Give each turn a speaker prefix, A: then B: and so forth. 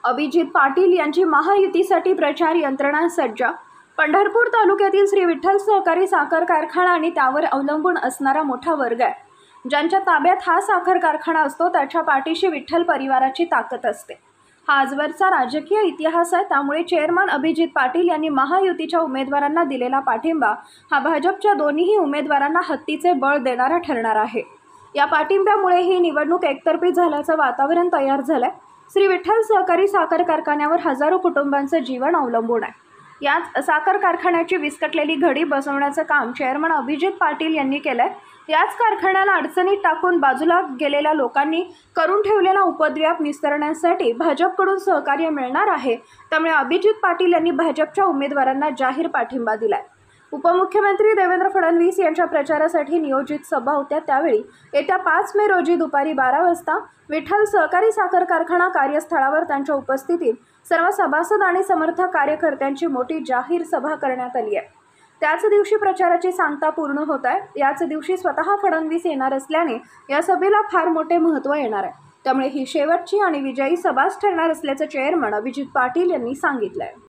A: अभिजित पाटील यांची महायुतीसाठी प्रचार यंत्रणा सज्ज। पंढरपूर तालुक्यातील श्री विठ्ठल सहकारी साखर कारखाना आणि त्यावर अवलंबून असणारा मोठा वर्ग आहे। ज्यांच्या ताब्यात हा साखर कारखाना असतो त्याच्या पाठीशी विठ्ठल परिवाराची ताकद असते। हा आजवरचा राजकीय इतिहास आहे। त्यामुळे चेअरमन अभिजित पाटील यांनी महायुतीच्या उमेदवारांना दिलेला पाठिंबा हा भाजपच्या दोन्ही उमेदवारांना हत्तीचे बळ देणारा ठरणार आहे। या पाठिंब्यामुळे ही निवडणूक एकतर्फी झाल्याचं वातावरण तयार झालंय। श्री विठ्ठल सहकारी साखर कारखान्यावर हजारो कुटुंबांचं जीवन अवलंबून आहे। याच साखर कारखान्याची विस्कटलेली घडी बसवण्याचं काम चेअरमन अभिजित पाटील यांनी केलंय। याच कारखान्याला अडचणीत टाकून बाजूला गेलेल्या लोकांनी करून ठेवलेला उपद्व्याप निस्तरण्यासाठी भाजपकडून सहकार्य मिळणार आहे। त्यामुळे अभिजित पाटील यांनी भाजपच्या उमेदवारांना जाहीर पाठिंबा दिलाय। उपमुख्यमंत्री देवेंद्र फडणवीस यांच्या प्रचारासाठी नियोजित सभा होत्या। त्यावेळी येत्या 5 मे रोजी दुपारी 12 वाजता विठ्ठल सहकारी साखर कारखाना कार्यस्थळावर त्यांच्या उपस्थितीत सर्व सभासद आणि समर्थक कार्यकर्त्यांची मोठी जाहीर सभा करण्यात आली आहे। त्याच दिवशी प्रचाराची सांगता पूर्ण होत आहे। याच दिवशी स्वतः फडणवीस येणार असल्याने या सभेला फार मोठे महत्त्व येणार आहे। त्यामुळे ही शेवटची आणि विजयी सभाच ठरणार असल्याचं चेअरमन अभिजित पाटील यांनी सांगितलंय।